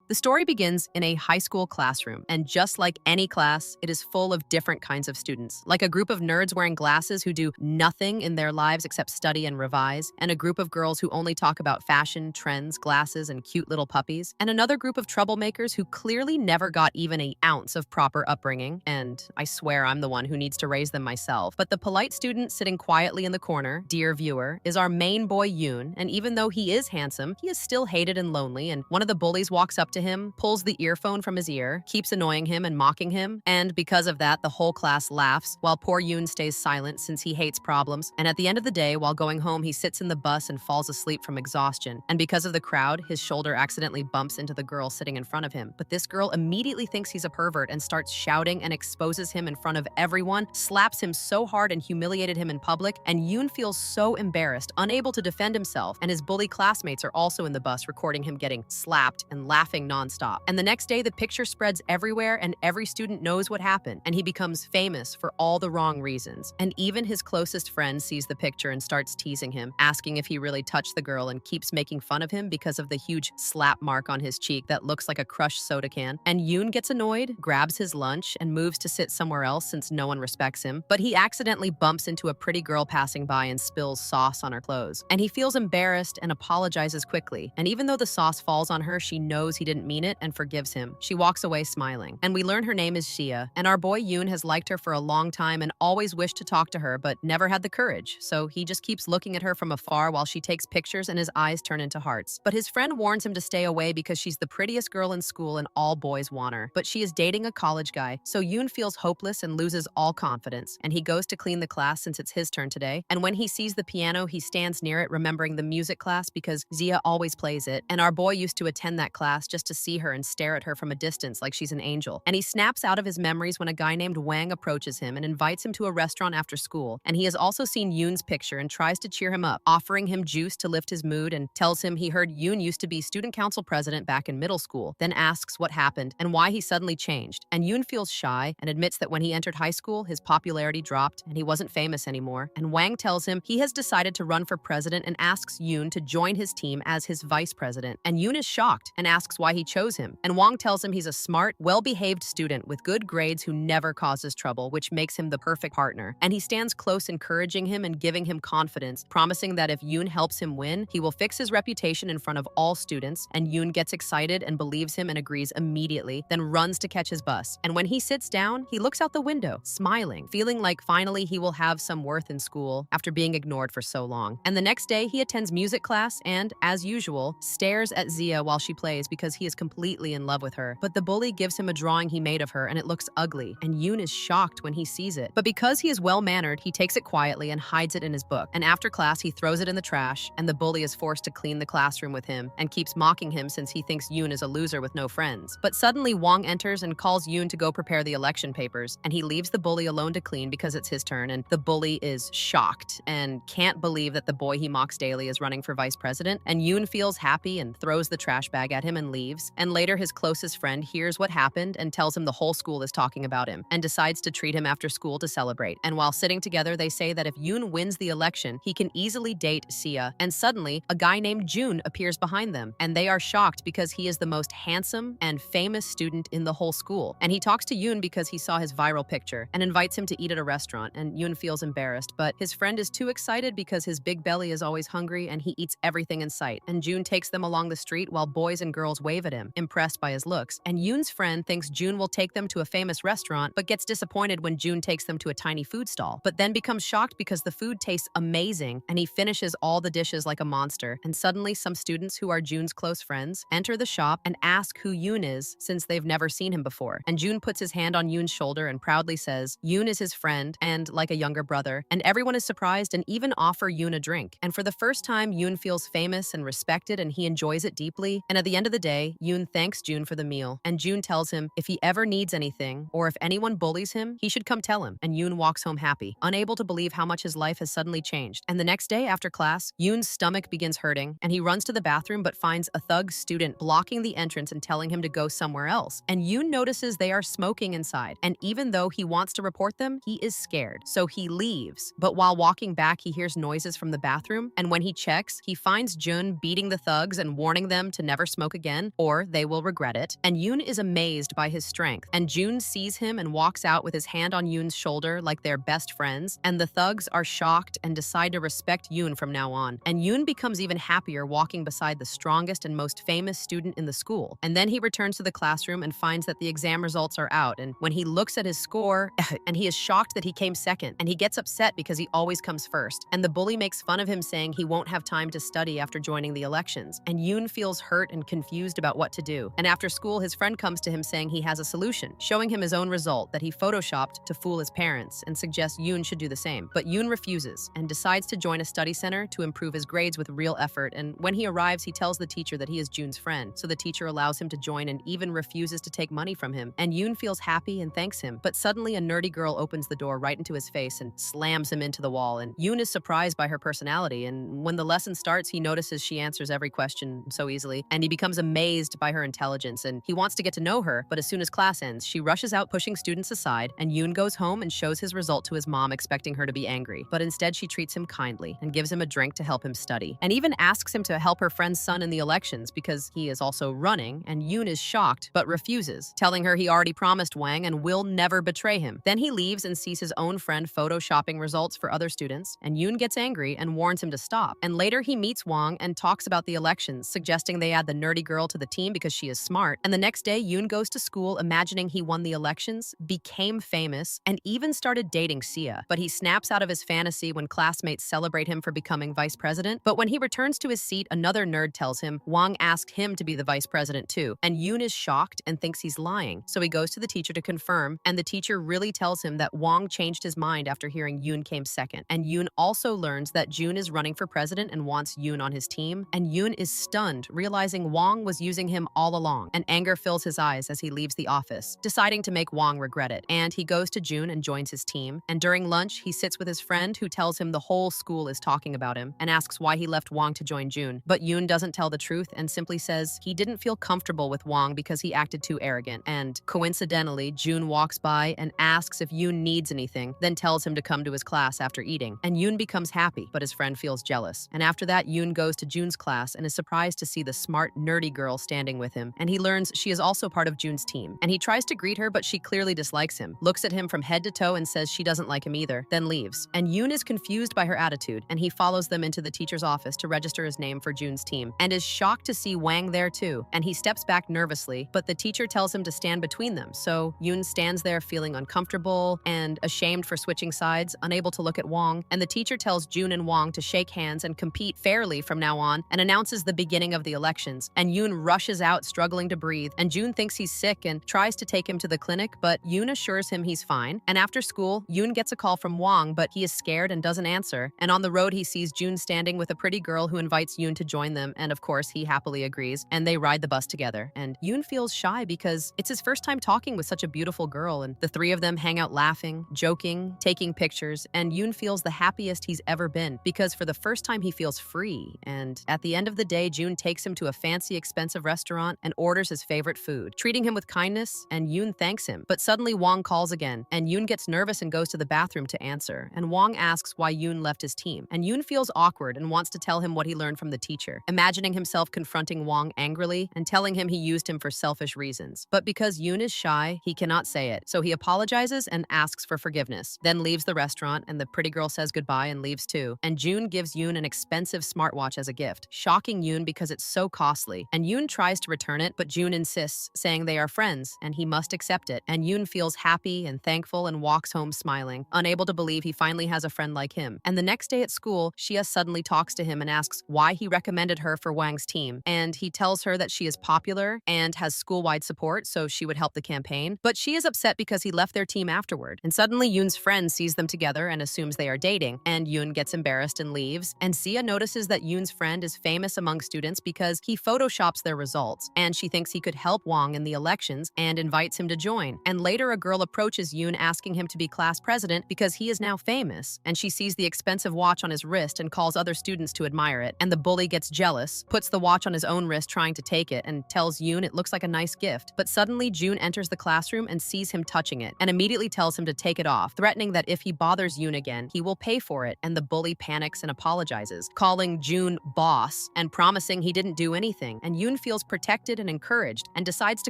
The story begins in a high school classroom, and just like any class, it is full of different kinds of students. Like a group of nerds wearing glasses who do nothing in their lives except study and revise, and a group of girls who only talk about fashion, trends, glasses, and cute little puppies, and another group of troublemakers who clearly never got even an ounce of proper upbringing, and I swear I'm the one who needs to raise them myself. But the polite student sitting quietly in the corner, dear viewer, is our main boy Yoon, and even though he is handsome, he is still hated and lonely, and one of the bullies walks up to him, pulls the earphone from his ear, keeps annoying him and mocking him, and because of that, the whole class laughs, while poor Yoon stays silent since he hates problems. And at the end of the day, while going home, he sits in the bus and falls asleep from exhaustion. And because of the crowd, his shoulder accidentally bumps into the girl sitting in front of him. But this girl immediately thinks he's a pervert and starts shouting and exposes him in front of everyone, slaps him so hard and humiliated him in public, and Yoon feels so embarrassed, unable to defend himself, and his bully classmates are also in the bus recording him getting slapped and laughing nonstop. And the next day, the picture spreads everywhere and every student knows what happened, and he becomes famous for all the wrong reasons. And even his closest friend sees the picture and starts teasing him, asking if he really touched the girl, and keeps making fun of him because of the huge slap mark on his cheek that looks like a crushed soda can. And Yoon gets annoyed, grabs his lunch, and moves to sit somewhere else since no one respects him. But he accidentally bumps into a pretty girl passing by and spills sauce on her clothes. And he feels embarrassed and apologizes quickly. And even though the sauce falls on her, she knows he didn't mean it and forgives him. She walks away smiling. And we learn her name is Shia, and our boy Yoon has liked her for a long time and always wished to talk to her, but never had the courage. So he just keeps looking at her from afar while she takes pictures and his eyes turn into hearts. But his friend warns him to stay away because she's the prettiest girl in school and all boys want her. But she is dating a college guy, so Yoon feels hopeless and loses all confidence. And he goes to clean the class since it's his turn today. And when he sees the piano, he stands near it, remembering the music class because Zia always plays it. And our boy used to attend that class just to see her and stare at her from a distance like she's an angel. And he snaps out of his memories when a guy named Wang approaches him and invites him to a restaurant after school. And he has also seen Yoon's picture and tries to cheer him up, offering him juice to lift his mood, and tells him he heard Yoon used to be student council president back in middle school, then asks what happened and why he suddenly changed. And Yoon feels shy and admits that when he entered high school, his popularity dropped and he wasn't famous anymore. And Wang tells him he has decided to run for president and asks Yoon to join his team as his vice president. And Yoon is shocked and asks why he chose him. And Wang tells him he's a smart, well-behaved student with good grades who never causes trouble, which makes him the perfect partner. And he stands close, encouraging him and giving him confidence, promising that if Yoon helps him win, he will fix his reputation in front of all students. And Yoon gets excited and believes him and agrees immediately, then runs to catch his bus. And when he sits down, he looks out the window, smiling, feeling like finally he will have some worth in school after being ignored for so long. And the next day, he attends music class and, as usual, stares at Zia while she plays because he is completely in love with her. But the bully gives him a drawing he made of her and it looks ugly, and Yoon is shocked when he sees it. But because he is well-mannered, he takes it quietly and hides it in his book. And after class, he throws it in the trash, and the bully is forced to clean the classroom with him and keeps mocking him since he thinks Yoon is a loser with no friends. But suddenly, Wang enters and calls Yoon to go prepare the election papers, and he leaves the bully alone to clean because it's his turn, and the bully is shocked and can't believe that the boy he mocks daily is running for vice president. And Yoon feels happy and throws the trash bag at him and leaves. And later, his closest friend hears what happened and tells him the whole school is talking about him and decides to treat him after school to celebrate. And while sitting together, they say that if Yoon wins the election, he can easily date Sia. And suddenly, a guy named Jun appears behind them, and they are shocked because he is the most handsome and famous student in the whole school. And he talks to Yoon because he saw his viral picture and invites him to eat at a restaurant, and Yoon feels embarrassed, but his friend is too excited because his big belly is always hungry and he eats everything in sight. And Jun takes them along the street while boys and girls wave at him, impressed by his looks. And Yoon's friend thinks Jun will take them to a famous restaurant, but gets disappointed when Jun takes them to a tiny food stall, but then becomes shocked because the food tastes amazing and he finishes all the dishes like a monster. And suddenly, some students who are Jun's close friends enter the shop and ask who Yoon is since they've never seen him before. And Jun puts his hand on Yoon's shoulder and proudly says Yoon is his friend and like a younger brother. And everyone is surprised and even offer Yoon a drink. And for the first time, Yoon feels famous and respected, and he enjoys it deeply. And at the end of the day, Yoon thanks Jun for the meal. And Jun tells him if he ever needs anything or if anyone bullies him, he should come tell him. And Yoon walks home happy, unable to believe how much his life has suddenly changed. And the next day after class, Yoon's stomach begins hurting and he runs to the bathroom but finds a thug student blocking the entrance and telling him to go somewhere else. And Yoon notices they are smoking inside. And even though he wants to report them, he is scared. So he leaves. But while walking back, he hears noises from the bathroom. And when he checks, he finds Jun beating the thugs and warning them to never smoke again. or they will regret it. And Yoon is amazed by his strength. And Jun sees him and walks out with his hand on Yoon's shoulder like they're best friends. And the thugs are shocked and decide to respect Yoon from now on. And Yoon becomes even happier walking beside the strongest and most famous student in the school. And then he returns to the classroom and finds that the exam results are out. And when he looks at his score, and he is shocked that he came second. And he gets upset because he always comes first. And the bully makes fun of him, saying he won't have time to study after joining the elections. And Yoon feels hurt and confused about what to do. And after school, his friend comes to him saying he has a solution, showing him his own result that he photoshopped to fool his parents, and suggests Yoon should do the same. But Yoon refuses and decides to join a study center to improve his grades with real effort. And when he arrives, he tells the teacher that he is Jun's friend. So the teacher allows him to join and even refuses to take money from him. And Yoon feels happy and thanks him. But suddenly a nerdy girl opens the door right into his face and slams him into the wall. And Yoon is surprised by her personality. And when the lesson starts, he notices she answers every question so easily. And he becomes amazed by her intelligence. And he wants to get to know her. But as soon as class ends, she rushes out, pushing students aside. And Yoon goes home and shows his result to his mom, expecting her to be angry. But instead, she treats him kindly and gives him a drink to help him study. And even asks him to help her friend's son in the elections because he is also running. And Yoon is shocked, but refuses, telling her he already promised Wang and will never betray him. Then he leaves and sees his own friend photoshopping results for other students. And Yoon gets angry and warns him to stop. And later he meets Wang and talks about the elections, suggesting they add the nerdy girl to the team because she is smart. And the next day, Yoon goes to school imagining he won the elections, became famous, and even started dating Sia. But he snaps out of his fantasy when classmates celebrate him for becoming vice president. But when he returns to his seat, another nerd tells him Wang asked him to be the vice president too. And Yoon is shocked and thinks he's lying. So he goes to the teacher to confirm, and the teacher really tells him that Wang changed his mind after hearing Yoon came second. And Yoon also learns that Jun is running for president and wants Yoon on his team. And Yoon is stunned, realizing Wang was using him all along. And anger fills his eyes as he leaves the office, deciding to make Wang regret it. And he goes to Jun and joins his team. And during lunch, he sits with his friend, who tells him the whole school is talking about him, and asks why he left Wang to join Jun. But Yoon doesn't tell the truth and simply says he didn't feel comfortable with Wang because he acted too arrogant. And coincidentally, Jun walks by and asks if Yoon needs anything, then tells him to come to his class after eating. And Yoon becomes happy, but his friend feels jealous. And after that, Yoon goes to Jun's class and is surprised to see the smart, nerdy girl standing with him. And he learns she is also part of Jun's team. And he tries to greet her, but she clearly dislikes him, looks at him from head to toe and says she doesn't like him either, then leaves. And Yoon is confused by her attitude, and he follows them into the teacher's office to register his name for Jun's team, and is shocked to see Wang there too. And he steps back nervously, but the teacher tells him to stand between them. So Yoon stands there feeling uncomfortable and ashamed for switching sides, unable to look at Wang. And the teacher tells Jun and Wang to shake hands and compete fairly from now on, and announces the beginning of the elections. And Yoon rushes out, struggling to breathe. And Jun thinks he's sick and tries to take him to the clinic, but Yoon assures him he's fine. And after school, Yoon gets a call from Wang, but he is scared and doesn't answer. And on the road, he sees Jun standing with a pretty girl who invites Yoon to join them. And of course, he happily agrees, and they ride the bus together. And Yoon feels shy because it's his first time talking with such a beautiful girl, and the three of them hang out laughing, joking, taking pictures, and Yoon feels the happiest he's ever been because for the first time he feels free. And at the end of the day, Jun takes him to a fancy, expensive restaurant and orders his favorite food, treating him with kindness, and Yoon thanks him. But suddenly Wang calls again, and Yoon gets nervous and goes to the bathroom to answer. And Wang asks why Yoon left his team, and Yoon feels awkward and wants to tell him what he learned from the teacher, imagining himself confronting Wang angrily and telling him he used him for selfish reasons. But because Yoon is shy, he cannot say it, so he apologizes and asks for forgiveness, then leaves the restaurant, and the pretty girl says goodbye and leaves too. And Jun gives Yoon an expensive smartwatch as a gift, shocking Yoon because it's so costly. And Yoon tries to return it, but Jun insists, saying they are friends and he must accept it. And Yoon feels happy and thankful and walks home smiling, unable to believe he finally has a friend like him. And the next day at school, Xia suddenly talks to him and asks why he recommended her for Wang's team. And he tells her that she is popular and has school-wide support, so she would help the campaign. But she is upset because he left their team afterward. And suddenly Yoon's friend sees them together and assumes they are dating. And Yoon gets embarrassed and leaves. And Xia notices that Yoon's friend is famous among students because he photoshops their results. And she thinks he could help Wang in the elections and invites him to join. And later a girl approaches Yoon asking him to be class president because he is now famous. And she sees the expensive watch on his wrist and calls other students to admire it. And the bully gets jealous, puts the watch on his own wrist trying to take it, and tells Yoon it looks like a nice gift. But suddenly Jun enters the classroom and sees him touching it, and immediately tells him to take it off, threatening that if he bothers Yoon again, he will pay for it. And the bully panics and apologizes, calling Jun boss and promising he didn't do anything. And Yoon feels feels protected and encouraged and decides to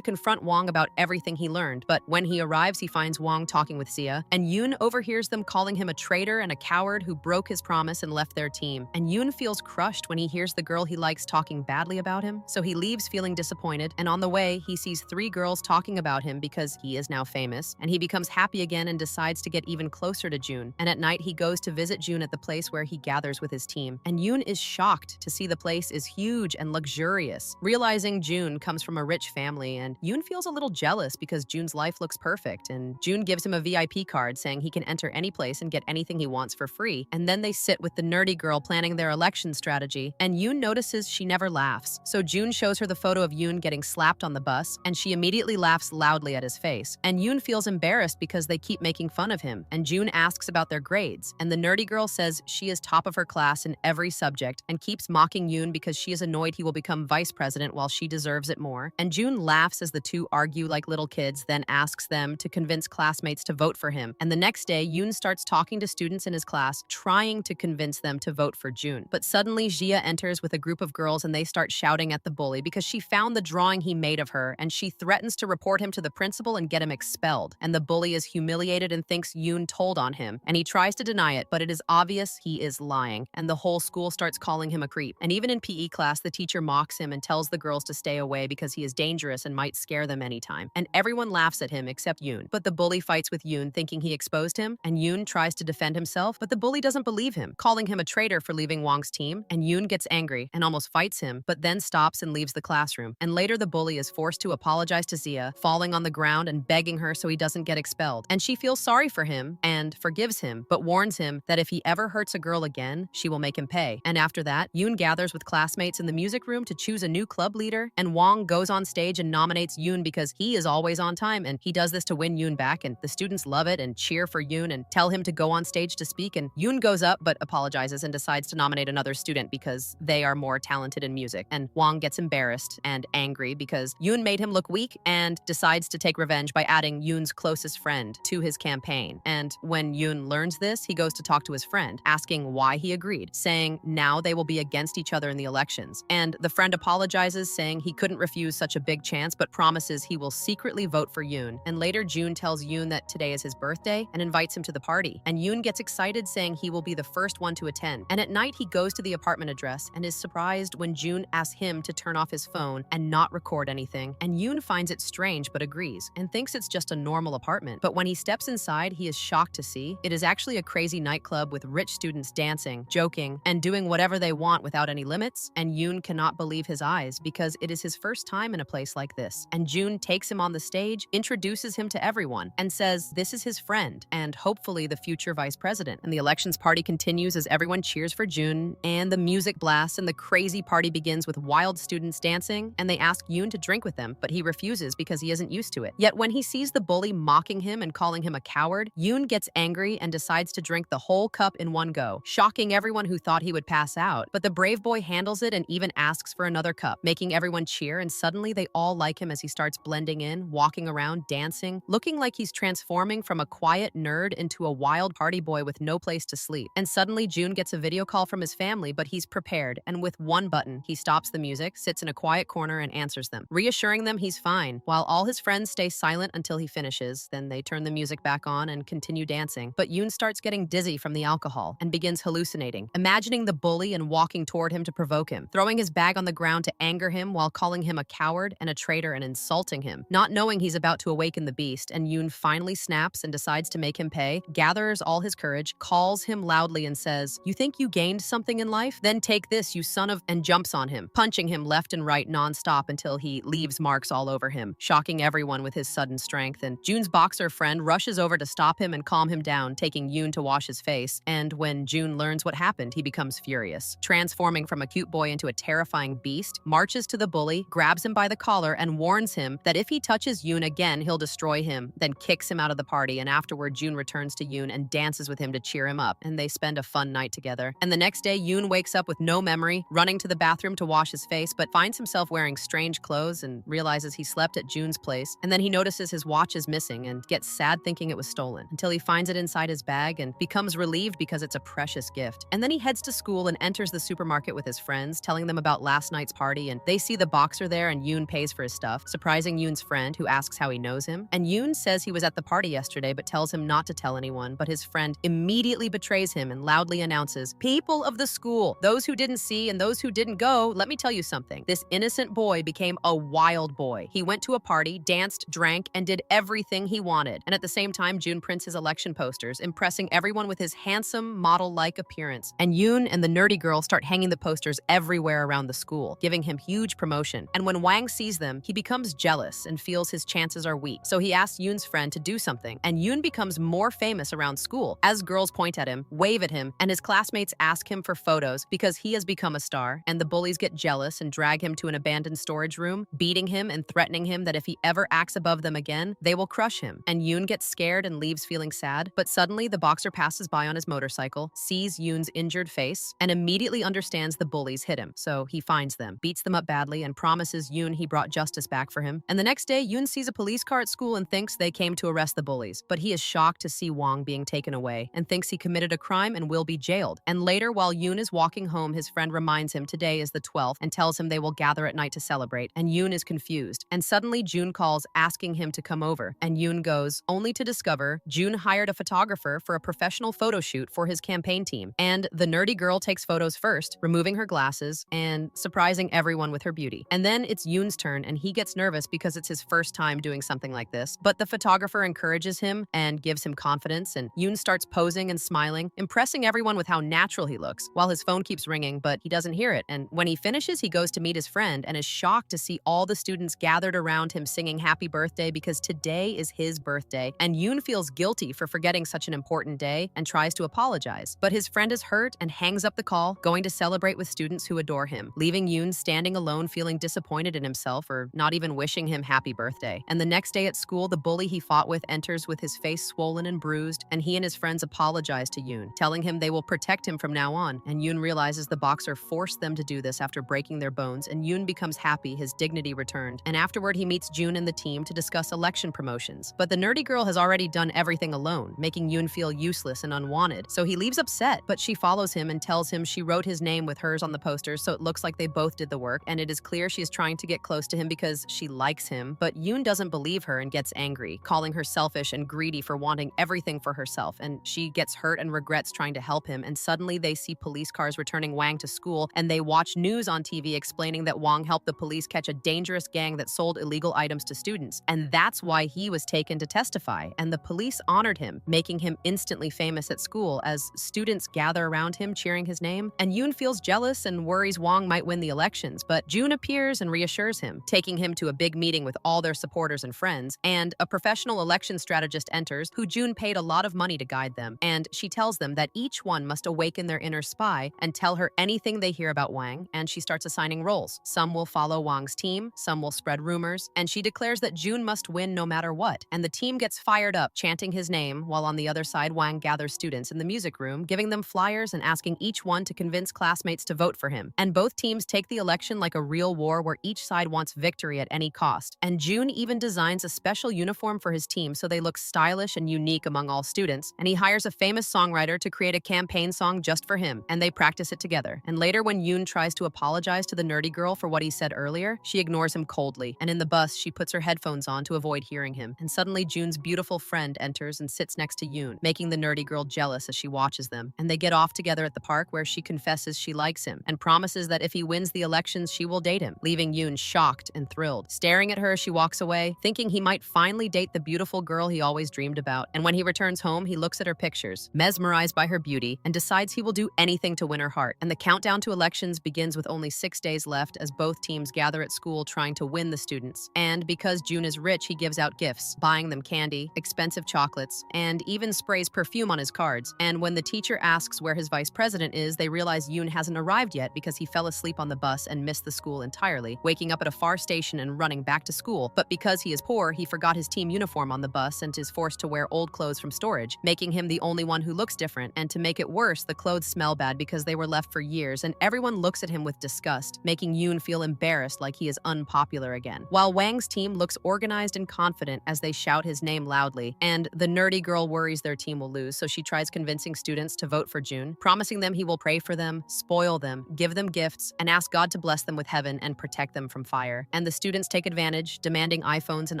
confront Wong about everything he learned. But when he arrives, he finds Wong talking with Sia, and Yoon overhears them calling him a traitor and a coward who broke his promise and left their team. And Yoon feels crushed when he hears the girl he likes talking badly about him, so he leaves feeling disappointed, and on the way, he sees 3 girls talking about him because he is now famous, and he becomes happy again and decides to get even closer to Jun. And at night, he goes to visit Jun at the place where he gathers with his team, and Yoon is shocked to see the place is huge and luxurious. Realizing Jun comes from a rich family, and Yoon feels a little jealous because Jun's life looks perfect, and Jun gives him a VIP card saying he can enter any place and get anything he wants for free. And then they sit with the nerdy girl planning their election strategy, and Yoon notices she never laughs. So Jun shows her the photo of Yoon getting slapped on the bus, and she immediately laughs loudly at his face. And Yoon feels embarrassed because they keep making fun of him, and Jun asks about their grades, and the nerdy girl says she is top of her class in every subject and keeps mocking Yoon because she is annoyed he will become vice president while she deserves it more. And Jun laughs as the two argue like little kids, then asks them to convince classmates to vote for him. And the next day, Yoon starts talking to students in his class, trying to convince them to vote for Jun. But suddenly, Jia enters with a group of girls and they start shouting at the bully because she found the drawing he made of her, and she threatens to report him to the principal and get him expelled. And the bully is humiliated and thinks Yoon told on him, and he tries to deny it, but it is obvious he is lying, and the whole school starts calling him a creep. And even in PE class, the teacher mocks him and tells the girls to stay away because he is dangerous and might scare them anytime. And everyone laughs at him except Yoon. But the bully fights with Yoon, thinking he exposed him, and Yoon tries to defend himself, but the bully doesn't believe him, calling him a traitor for leaving Wong's team. And Yoon gets angry and almost fights him, but then stops and leaves the classroom. And later, the bully is forced to apologize to Zia, falling on the ground and begging her so he doesn't get expelled. And she feels sorry for him and forgives him, but warns him that if he ever hurts a girl again, she will make him pay. And after that, Yoon gathers with classmates in the music room to choose a new club leader, and Wong goes on stage and nominates Yoon because he is always on time, and he does this to win Yoon back, and the students love it and cheer for Yoon and tell him to go on stage to speak, and Yoon goes up but apologizes and decides to nominate another student because they are more talented in music. And Wong gets embarrassed and angry because Yoon made him look weak and decides to take revenge by adding Yoon's closest friend to his campaign. And when Yoon learns this, he goes to talk to his friend, asking why he agreed, saying now they will be against each other in the elections. And the friend apologizes, saying he couldn't refuse such a big chance, but promises he will secretly vote for Yoon. And later, Jun tells Yoon that today is his birthday and invites him to the party. And Yoon gets excited, saying he will be the first one to attend. And at night, he goes to the apartment address and is surprised when Jun asks him to turn off his phone and not record anything. And Yoon finds it strange but agrees and thinks it's just a normal apartment. But when he steps inside, he is shocked to see it is actually a crazy nightclub with rich students dancing, joking, and doing whatever they want without any limits. And Yoon cannot believe his eyes because it is his first time in a place like this. And Jun takes him on the stage, introduces him to everyone, and says this is his friend and hopefully the future vice president. And the elections party continues as everyone cheers for Jun, and the music blasts, and the crazy party begins with wild students dancing, and they ask Yoon to drink with them, but he refuses because he isn't used to it. Yet when he sees the bully mocking him and calling him a coward, Yoon gets angry and decides to drink the whole cup in one go, shocking everyone who thought he would pass out. But the brave boy handles it and even asks for another cup, making everyone cheer, and suddenly they all like him as he starts blending in, walking around, dancing, looking like he's transforming from a quiet nerd into a wild party boy with no place to sleep. And suddenly Jun gets a video call from his family, but he's prepared, and with one button, he stops the music, sits in a quiet corner, and answers them, reassuring them he's fine, while all his friends stay silent until he finishes. Then they turn the music back on and continue dancing. But Yoon starts getting dizzy from the alcohol and begins hallucinating, imagining the bully and walking toward him to provoke him, throwing his bag on the ground to anger him while calling him a coward and a traitor and insulting him. Not knowing he's about to awaken the beast, and Yoon finally snaps and decides to make him pay, gathers all his courage, calls him loudly and says, "You think you gained something in life? Then take this, you son of," and jumps on him, punching him left and right nonstop until he leaves marks all over him, shocking everyone with his sudden strength. And Jun's boxer friend rushes over to stop him and calm him down, taking Yoon to wash his face. And when Jun learns what happened, he becomes furious, transforming from a cute boy into a terrifying beast, marches to the bully, grabs him by the collar, and warns him that if he touches Yoon again, he'll destroy him, then kicks him out of the party. And afterward, Jun returns to Yoon and dances with him to cheer him up, and they spend a fun night together. And the next day, Yoon wakes up with no memory, running to the bathroom to wash his face, but finds himself wearing strange clothes and realizes he slept at Jun's place. And then he notices his watch is missing and gets sad thinking it was stolen, until he finds it inside his bag and becomes relieved because it's a precious gift. And then he heads to school and enters the supermarket with his friends, telling them about last night's party, and They see the boxer there and Yoon pays for his stuff, surprising Yoon's friend, who asks how he knows him. And Yoon says he was at the party yesterday but tells him not to tell anyone, but his friend immediately betrays him and loudly announces, "People of the school, those who didn't see and those who didn't go, let me tell you something. This innocent boy became a wild boy. He went to a party, danced, drank, and did everything he wanted." And at the same time, Yoon prints his election posters, impressing everyone with his handsome, model-like appearance. And Yoon and the nerdy girl start hanging the posters everywhere around the school, giving him huge promotion. And when Wang sees them, he becomes jealous and feels his chances are weak. So he asks Yoon's friend to do something, and Yoon becomes more famous around school as girls point at him, wave at him, and his classmates ask him for photos because he has become a star. And the bullies get jealous and drag him to an abandoned storage room, beating him and threatening him that if he ever acts above them again, they will crush him. And Yoon gets scared and leaves feeling sad, but suddenly the boxer passes by on his motorcycle, sees Yoon's injured face, and immediately understands the bullies hit him. So he finds them, beats them up badly, and promises Yoon he brought justice back for him. And the next day, Yoon sees a police car at school and thinks they came to arrest the bullies. But he is shocked to see Wang being taken away and thinks he committed a crime and will be jailed. And later, while Yoon is walking home, his friend reminds him today is the 12th and tells him they will gather at night to celebrate. And Yoon is confused. And suddenly, June calls asking him to come over. And Yoon goes, only to discover June hired a photographer for a professional photo shoot for his campaign team. And the nerdy girl takes photos first, removing her glasses and surprising everyone with her beauty. And then it's Yoon's turn, and he gets nervous because it's his first time doing something like this. But the photographer encourages him and gives him confidence, and Yoon starts posing and smiling, impressing everyone with how natural he looks, while his phone keeps ringing, but he doesn't hear it. And when he finishes, he goes to meet his friend and is shocked to see all the students gathered around him singing happy birthday because today is his birthday. And Yoon feels guilty for forgetting such an important day and tries to apologize. But his friend is hurt and hangs up the call, going to celebrate with students who adore him, leaving Yoon standing alone feeling disappointed in himself or not even wishing him happy birthday. And the next day at school, the bully he fought with enters with his face swollen and bruised, and he and his friends apologize to Yoon, telling him they will protect him from now on. And Yoon realizes the boxer forced them to do this after breaking their bones, and Yoon becomes happy his dignity returned. And afterward, he meets June and the team to discuss election promotions. But the nerdy girl has already done everything alone, making Yoon feel useless and unwanted. So he leaves upset, but she follows him and tells him she wrote his name with hers on the posters, so it looks like they both did the work, and it is clear she is trying to get close to him because she likes him. But Yoon doesn't believe her and gets angry, calling her selfish and greedy for wanting everything for herself, and she gets hurt and regrets trying to help him. And suddenly they see police cars returning Wang to school, and they watch news on TV explaining that Wang helped the police catch a dangerous gang that sold illegal items to students, and that's why he was taken to testify. And the police honored him, making him instantly famous at school as students gather around him cheering his name. And Yoon feels jealous and worries Wang might win the elections, but June appears and reassures him, taking him to a big meeting with all their supporters and friends. And a professional election strategist enters, who June paid a lot of money to guide them. And she tells them that each one must awaken their inner spy and tell her anything they hear about Wang, and she starts assigning roles. Some will follow Wang's team, some will spread rumors, and she declares that June must win no matter what. And the team gets fired up, chanting his name, while on the other side, Wang gathers students in the music room, giving them flyers and asking each one to convince classmates to vote for him. And both teams take the election like a real war where each side wants victory at any cost. And June even designs a special uniform for his team so they look stylish and unique among all students. And he hires a famous songwriter to create a campaign song just for him, and they practice it together. And later, when Yoon tries to apologize to the nerdy girl for what he said earlier, she ignores him coldly. And in the bus, she puts her headphones on to avoid hearing him. And suddenly, June's beautiful friend enters and sits next to Yoon, making the nerdy girl jealous as she watches them. And they get off together at the park, where she confesses she likes him and promises that if he wins the elections, she will date him, leaving Yoon shocked and thrilled. Staring at her, she walks away, thinking he might finally date the beautiful girl he always dreamed about. And when he returns home, he looks at her pictures, mesmerized by her beauty, and decides he will do anything to win her heart. And the countdown to elections begins with only 6 days left as both teams gather at school trying to win the students. And because June is rich, he gives out gifts, buying them candy, expensive chocolates, and even sprays perfume on his cards. And when the teacher asks where his vice president is, they realize Yoon hasn't arrived yet because he fell asleep on the bus and missed the school entirely, waking up at a far station and running back to school. But because he is poor, he forgot his team uniform on the bus and is forced to wear old clothes from storage, making him the only one who looks different. And to make it worse, the clothes smell bad because they were left for years, and everyone looks at him with disgust, making Yoon feel embarrassed like he is unpopular again. While Wang's team looks organized and confident as they shout his name loudly, and the nerdy girl worries their team will lose, so she tries convincing students to vote for June, promising them he will pray for them, spoil them, give them gifts, and ask God to bless them them with heaven and protect them from fire. And the students take advantage, demanding iPhones and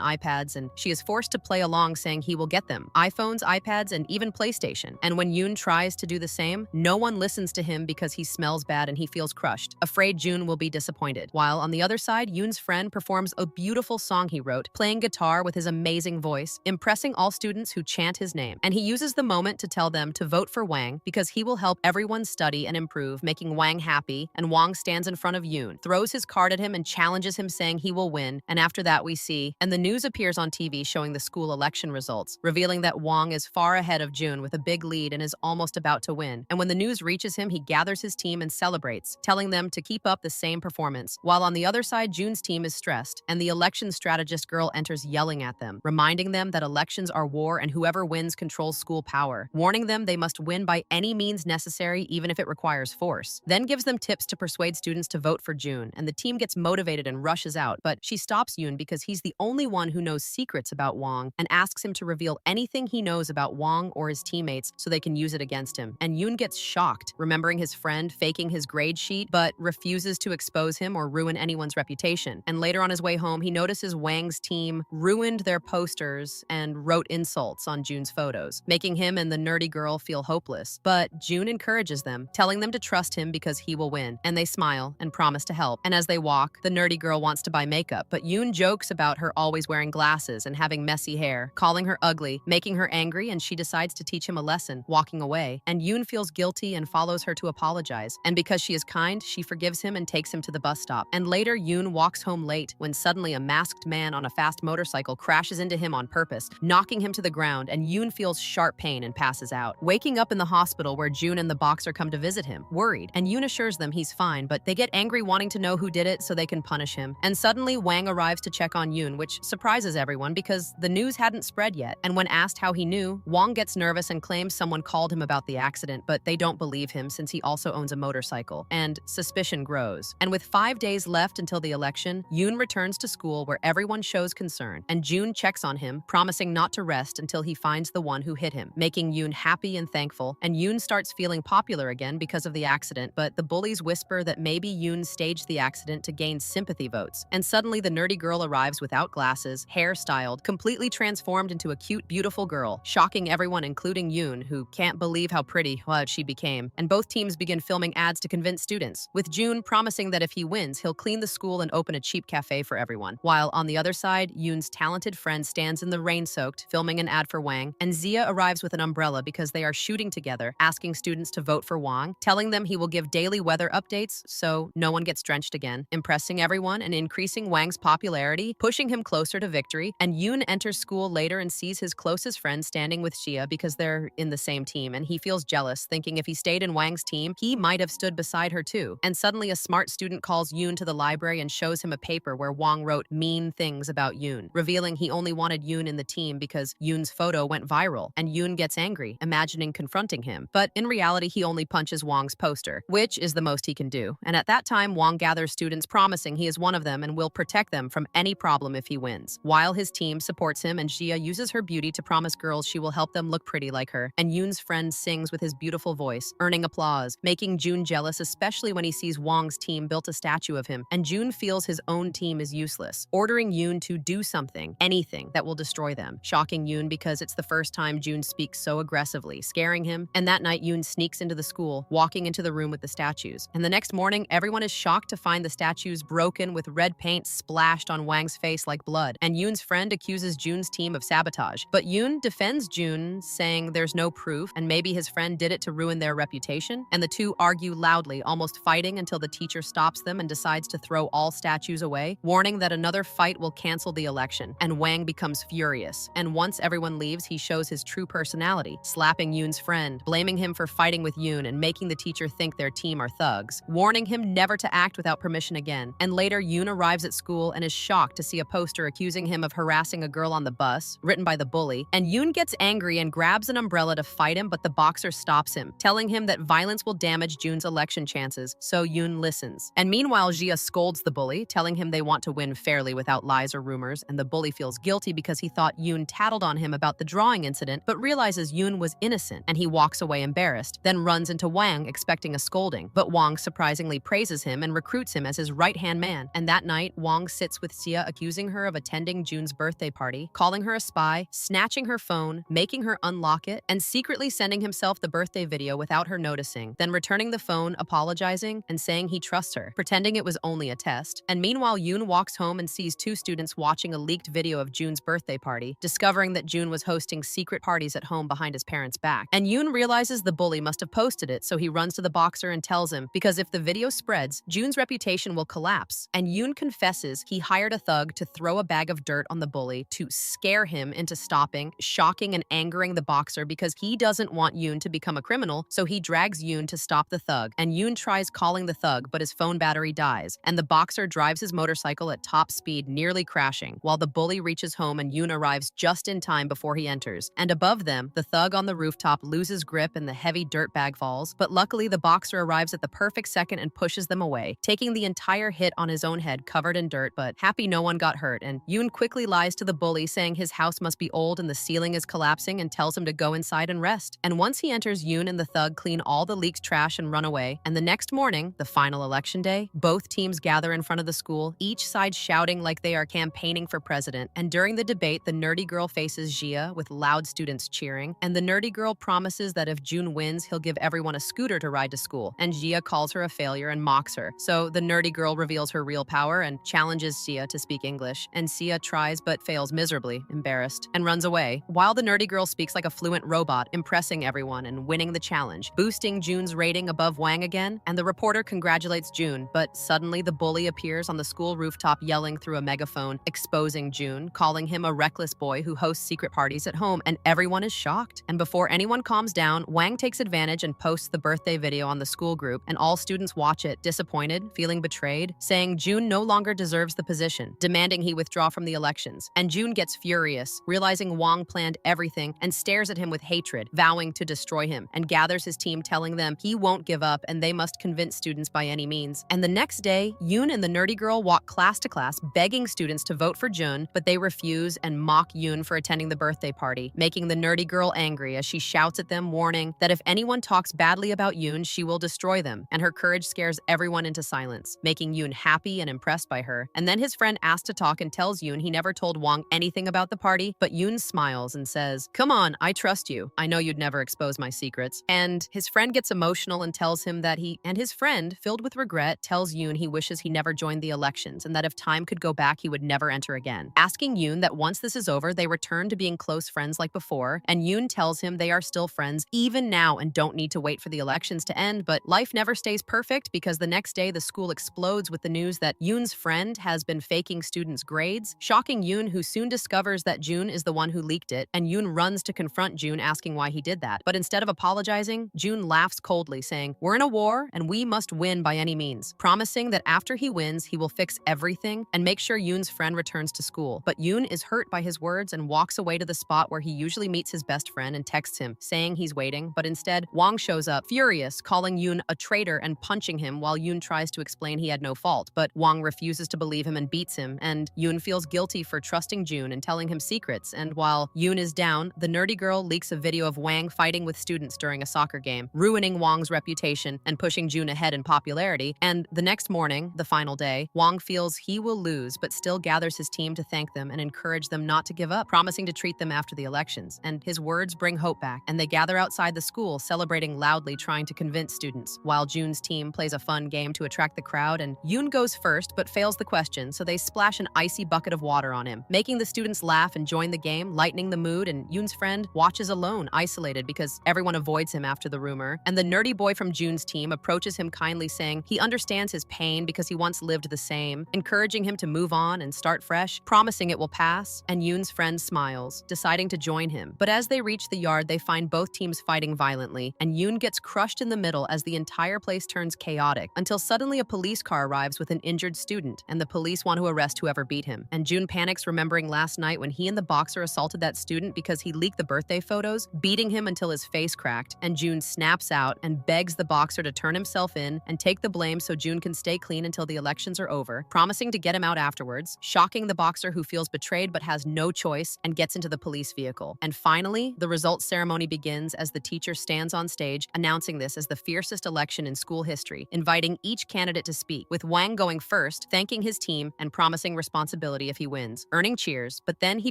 iPads, and she is forced to play along, saying he will get them iPhones, iPads, and even PlayStation. And when Yoon tries to do the same, no one listens to him because he smells bad and he feels crushed, afraid June will be disappointed. While on the other side, Yoon's friend performs a beautiful song he wrote, playing guitar with his amazing voice, impressing all students who chant his name. And he uses the moment to tell them to vote for Wang because he will help everyone study and improve, making Wang happy. And Wang stands in front of Yoon, throws his card at him and challenges him, saying he will win. And after that we see, and the news appears on TV showing the school election results, revealing that Wang is far ahead of June with a big lead and is almost about to win. And when the news reaches him, he gathers his team and celebrates, telling them to keep up the same performance. While on the other side, June's team is stressed, and the election strategist girl enters yelling at them, reminding them that elections are war and whoever wins controls school power, warning them they must win by any means necessary, even if it requires force. Then gives them tips to persuade students to vote for June, and the team gets motivated and rushes out, but she stops Yoon because he's the only one who knows secrets about Wang and asks him to reveal anything he knows about Wang or his teammates so they can use it against him. And Yoon gets shocked, remembering his friend faking his grade sheet, but refuses to expose him or ruin anyone's reputation. And later on his way home, he notices Wang's team ruined their posters and wrote insults on June's photos, making him and the nerdy girl feel hopeless. But June encourages them, telling them to trust him because he will win. And they smile and promise to help. And as they walk, the nerdy girl wants to buy makeup, but Yoon jokes about her always wearing glasses and having messy hair, calling her ugly, making her angry, and she decides to teach him a lesson, walking away. And Yoon feels guilty and follows her to apologize. And because she is kind, she forgives him and takes him to the bus stop. And later, Yoon walks home late when suddenly a masked man on a fast motorcycle crashes into him on purpose, knocking him to the ground, and Yoon feels sharp pain and passes out. Waking up in the hospital where June and the boxer come to visit him, worried, and Yoon assures them he's fine, but they get angry wanting to know who did it so they can punish him. And suddenly, Wang arrives to check on Yoon, which surprises everyone because the news hadn't spread yet. And when asked how he knew, Wang gets nervous and claims someone called him about the accident, but they don't believe him since he also owns a motorcycle. And suspicion grows. And with 5 days left until the election, Yoon returns to school where everyone shows concern, and June checks on him, promising not to rest until he finds the one who hit him, making Yoon happy and thankful. And Yoon starts feeling popular again because of the accident, but the bullies whisper that maybe Yoon staged the accident to gain sympathy votes. And suddenly the nerdy girl arrives without glasses, hair styled, completely transformed into a cute, beautiful girl, shocking everyone including Yoon, who can't believe how pretty she became. And both teams begin filming ads to convince students, with June promising that if he wins, he'll clean the school and open a cheap cafe for everyone. While on the other side, Yoon's talented friend stands in the rain-soaked, filming an ad for Wang, and Zia arrives with an umbrella because they are shooting together, asking students to vote for Wang, telling them he will give daily weather updates so no one gets drenched again, impressing everyone and increasing Wang's popularity, pushing him closer to victory. And Yoon enters school later and sees his closest friend standing with Xia because they're in the same team, and he feels jealous, thinking if he stayed in Wang's team, he might have stood beside her too. And suddenly a smart student calls Yoon to the library and shows him a paper where Wang wrote mean things about Yoon, revealing he only wanted Yoon in the team because Yoon's photo went viral. And Yoon gets angry, imagining confronting him. But in reality, he only punches Wang's poster, which is the most he can do. And at that time, Wang gathers students, promising he is one of them and will protect them from any problem if he wins. While his team supports him, and Xia uses her beauty to promise girls she will help them look pretty like her. And Yoon's friend sings with his beautiful voice, earning applause, making June jealous, especially when he sees Wang's team built a statue of him. And June feels his own team is useless, ordering Yoon to do something, anything, that will destroy them, shocking Yoon because it's the first time June speaks so aggressively, scaring him. And that night, Yoon sneaks into the school, walking into the room with the statues. And the next morning, everyone is shocked to find the statues broken with red paint splashed on Wang's face like blood. And Yoon's friend accuses June's team of sabotage. But Yoon defends June, saying there's no proof and maybe his friend did it to ruin their reputation. And the two argue loudly, almost fighting until the teacher stops them and decides to throw all statues away, warning that another fight will cancel the election. And Wang becomes furious. And once everyone leaves, he shows his true personality, slapping Yoon's friend, blaming him for fighting with Yoon and making the teacher think their team are thugs, warning him never to act without permission again. And later, Yoon arrives at school and is shocked to see a poster accusing him of harassing a girl on the bus, written by the bully. And Yoon gets angry and grabs an umbrella to fight him, but the boxer stops him, telling him that violence will damage June's election chances, so Yoon listens. And meanwhile, Xia scolds the bully, telling him they want to win fairly without lies or rumors, and the bully feels guilty because he thought Yoon tattled on him about the drawing incident, but realizes Yoon was innocent, and he walks away embarrassed, then runs into Wang expecting a scolding. But Wang surprisingly praises him and recruits him as his right-hand man. And that night, Wang sits with Xia, accusing her of attending Jun's birthday party, calling her a spy, snatching her phone, making her unlock it, and secretly sending himself the birthday video without her noticing, then returning the phone, apologizing, and saying he trusts her, pretending it was only a test. And meanwhile, Yoon walks home and sees two students watching a leaked video of Jun's birthday party, discovering that Jun was hosting secret parties at home behind his parents' back. And Yoon realizes the bully must have posted it, so he runs to the boxer and tells him, because if the video spreads, Jun's reputation will collapse. And Yoon confesses he hired a thug to throw a bag of dirt on the bully to scare him into stopping, shocking and angering the boxer because he doesn't want Yoon to become a criminal, so he drags Yoon to stop the thug. And Yoon tries calling the thug, but his phone battery dies, and the boxer drives his motorcycle at top speed, nearly crashing, while the bully reaches home and Yoon arrives just in time before he enters. And above them, the thug on the rooftop loses grip and the heavy dirt bag falls, but luckily the boxer arrives at the perfect second and pushes them away, taking the entire hit on his own head covered in dirt, but happy no one got hurt. And Yoon quickly lies to the bully, saying his house must be old and the ceiling is collapsing, and tells him to go inside and rest. And once he enters, Yoon and the thug clean all the leaked trash and run away. And the next morning, the final election day, both teams gather in front of the school, each side shouting like they are campaigning for president. And during the debate, the nerdy girl faces Jia with loud students cheering, and the nerdy girl promises that if Jun wins, he'll give everyone a scooter to ride to school. And Jia calls her a failure and mocks her. So the nerdy girl reveals her real power and challenges Xia to speak English. And Xia tries but fails miserably, embarrassed, and runs away, while the nerdy girl speaks like a fluent robot, impressing everyone and winning the challenge, boosting Jun's rating above Wang again. And the reporter congratulates Jun, but suddenly the bully appears on the school rooftop yelling through a megaphone, exposing Jun, calling him a reckless boy who hosts secret parties at home, and everyone is shocked. And before anyone calms down, Wang takes advantage and posts the birthday video on the school group, and all students watch it, disappointed, feeling betrayed, saying Jun no longer deserves the position, demanding he withdraw from the elections. And Jun gets furious, realizing Wang planned everything, and stares at him with hatred, vowing to destroy him, and gathers his team, telling them he won't give up and they must convince students by any means. And the next day, Yoon and the nerdy girl walk class to class, begging students to vote for Jun, but they refuse and mock Yoon for attending the birthday party, making the nerdy girl angry as she shouts at them, warning that if anyone talks badly about Yoon, she will destroy them. And her courage scares everyone into silence, making Yoon happy and impressed by her. And then his friend asks to talk and tells Yoon he never told Wang anything about the party, but Yoon smiles and says, "Come on, I trust you. I know you'd never expose my secrets." And his friend gets emotional and tells him that his friend, filled with regret, tells Yoon he wishes he never joined the elections and that if time could go back, he would never enter again, asking Yoon that once this is over, they return to being close friends like before. And Yoon tells him they are still friends even now and don't need to wait for the elections to end. But life never stays perfect, because the next day the school explodes with the news that Yoon's friend has been faking students' grades, shocking Yoon, who soon discovers that Jun is the one who leaked it. And Yoon runs to confront Jun, asking why he did that. But instead of apologizing, Jun laughs coldly, saying, "We're in a war and we must win by any means," promising that after he wins, he will fix everything and make sure Yoon's friend returns to school. But Yoon is hurt by his words and walks away to the spot where he usually meets his best friend and texts him, saying he's waiting. But instead, Wang shows up, furious, calling Yoon a traitor and punching him, while Yoon tries to explain he had no fault. But Wang refuses to believe him and beats him, and Yoon feels guilty for trusting Jun and telling him secrets. And while Yoon is down, the nerdy girl leaks a video of Wang fighting with students during a soccer game, ruining Wang's reputation and pushing Jun ahead in popularity. And the next morning, the final day, Wang feels he will lose, but still gathers his team to thank them and encourage them not to give up, promising to treat them after the elections. And his words bring hope back, and they gather outside the school, celebrating loudly, trying to convince students, while Jun's team plays a fun game to attract the crowd. And Yoon goes first, but fails the question, so they splash an icy bucket of water on him, making the students laugh and join the game, lightening the mood. And Yoon's friend watches alone, isolated, because everyone avoids him after the rumor. And the nerdy boy from Jun's team approaches him kindly, saying he understands his pain because he once lived the same, encouraging him to move on and start fresh, promising it will pass. And Yoon's friend smiles, deciding to join him. But as they reach the yard, they find both teams fighting violently, and Yoon gets crushed in the middle as the entire place turns chaotic, until suddenly a police car arrives with an injured student, and the police want to arrest whoever beat him. And Jun panics, remembering last night when he and the boxer assaulted that student because he leaked the birthday photos, beating him until his face cracked. And Jun snaps out and begs the boxer to turn himself in and take the blame so Jun can stay clean until the elections are over, promising to get him out afterwards, shocking the boxer, who feels betrayed but has no choice and gets into the police vehicle. And finally, the results ceremony begins as the teacher stands on stage, announcing this as the fiercest election in school history, inviting each candidate to speak, with Wang going first, thanking his team and promising responsibility if he wins, earning cheers, but then he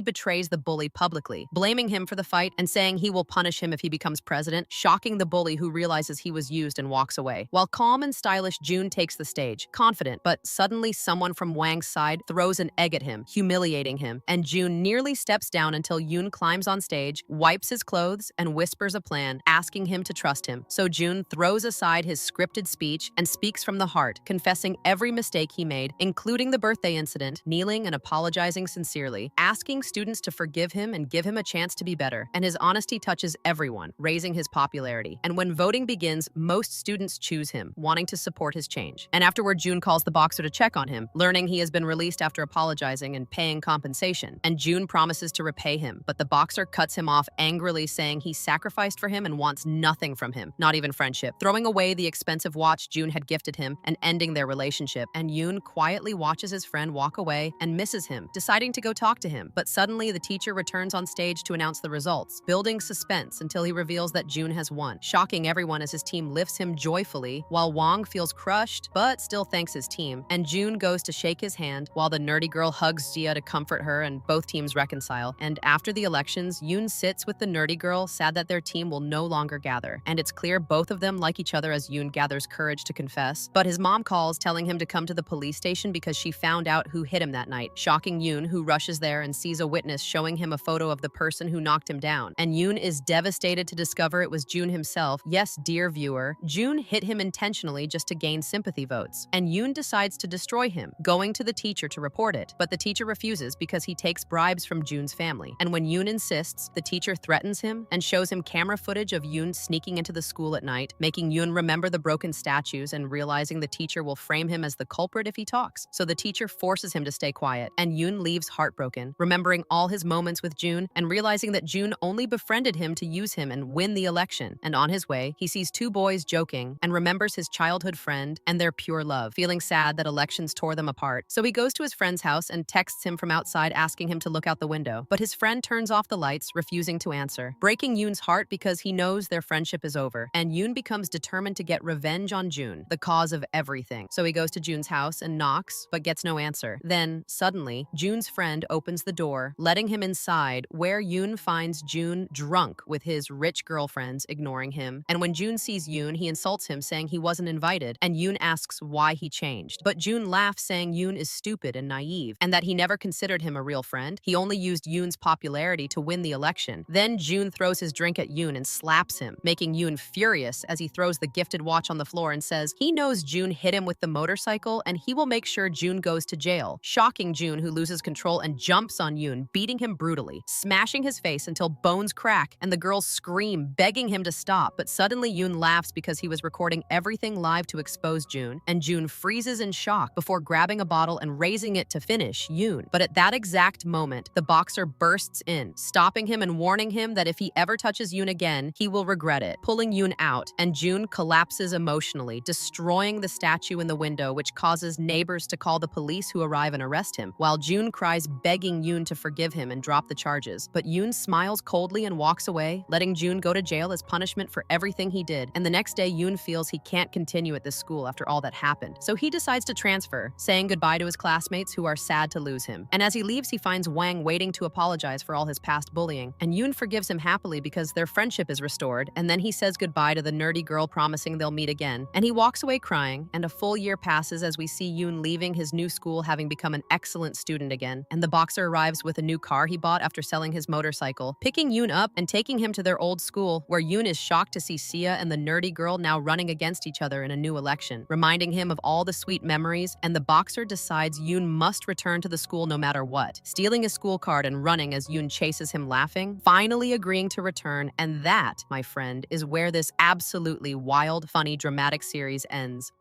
betrays the bully publicly, blaming him for the fight and saying he will punish him if he becomes president, shocking the bully who realizes he was used and walks away. While calm and stylish, June takes the stage, confident, but suddenly someone from Wang's side throws an egg at him, humiliating him, and June nearly steps down until Yoon climbs on stage, wipes his clothes, and whispers a plan, asking him to trust him. So June throws aside his scripted speech and speaks from the heart, confessing every mistake he made, including the birthday incident, kneeling and apologizing sincerely, asking students to forgive him and give him a chance to be better. And his honesty touches everyone, raising his popularity. And when voting begins, most students choose him, wanting to support his change. And afterward, June calls the boxer to check on him, learning he has been released after apologizing and paying compensation. And June promises to repay him, but the boxer cuts him off angrily, saying he sacrificed for him and wants nothing from him, not even friendship, throwing away the expensive watch June had gifted him and ending their relationship. And Yoon quietly watches his friend walk away and misses him, deciding to go talk to him. But suddenly, the teacher returns on stage to announce the results, building suspense until he reveals that June has won, shocking everyone as his team lifts him joyfully, while Wang feels crushed but still thanks his team. And June goes to shake his hand, while the nerdy girl hugs Jia to comfort her, and both teams reconcile. And after the elections, Yoon sits with the nerdy girl, sad that their team will no longer gather. And it's clear both of them like each other as Yoon gathers courage to confess. But his mom calls, telling him to come to the police station because she found out who hit him that night, shocking Yoon, who rushes there and sees a witness showing him a photo of the person who knocked him down. And Yoon is devastated to discover it was June himself. Yes, dear viewer, June hit him intentionally just to gain sympathy votes. And Yoon decides to destroy him, going to the teacher to report it. But the teacher refuses because he takes bribes from June's family. And when Yoon insists, the teacher threatens him and shows him camera footage of Yoon sneaking into the school at night, making Yoon remember the broken statues and realizing the teacher will frame him as the culprit if he talks. So the teacher forces him to stay quiet, and Yoon leaves heartbroken, remembering all his moments with June and realizing that June only befriended him to use him and win the election. And on his way, he sees two boys joking and remembers his childhood friend and their pure love, feeling sad that elections tore them apart. So he goes to his friend's house and texts him from outside, asking him to look out the window. But his friend turns off the lights, refusing to answer, breaking Yoon's heart because he knows their friendship is over. And Yoon becomes determined to get revenge on June, the cause of everything. So he goes to June's house and knocks, but gets no answer. Then, suddenly, June's friend opens the door, letting him inside, where Yoon finds June drunk with his rich girlfriends, ignoring him. And when June sees Yoon, he insults him, saying he wasn't invited, and Yoon asks why he changed. But June laughs, saying Yoon is stupid and naive, and that he never considered him a real friend. He only used Yoon's popularity to win the election. Then June throws his drink at Yoon and slaps him, making Yoon furious as he throws the gifted watch on the floor and says he knows June hit him with the motorcycle and he will make sure June goes to jail, shocking June, who loses control and jumps on Yoon, beating him brutally, smashing his face until bones crack and the girls scream, begging him to stop. But suddenly Yoon laughs because he was recording everything live to expose June, and June freezes in shock before grabbing a bottle and raising it to finish Yoon. But at that exact moment, the boxer bursts in, stopping him and warning him that if he ever touches Yoon again, he will regret it, pulling Yoon out, and June collapses emotionally, destroying the statue in the window, which causes neighbors to call the police, who arrive and arrest him, while June cries, begging Yoon to forgive him and drop the charges. But Yoon smiles coldly and walks away, letting June go to jail as punishment for everything he did. And the next day, Yoon feels he can't continue at this school after all that happened. So he decides to transfer, saying goodbye to his classmates who are sad to lose him. And as he leaves, he finds Wang waiting to apologize for all his past bullying. And Yoon forgives him happily because their friendship is restored. And then he says goodbye to the nerdy girl, promising they'll meet again. And he walks away crying, and a full year passes as we see Yoon leaving his new school, having become an excellent student again. And the boxer arrives with a new car he bought after selling his motorcycle, picking Yoon up and taking him to their old school, where Yoon is shocked to see Sia and the nerdy girl now running against each other in a new election, reminding him of all the sweet memories. And the boxer decides Yoon must return to the school no matter what, stealing his school card and running as Yoon chases him, laughing, finally agreeing to return. And that, my friend, is where this absolutely wild, funny, dramatic series ends.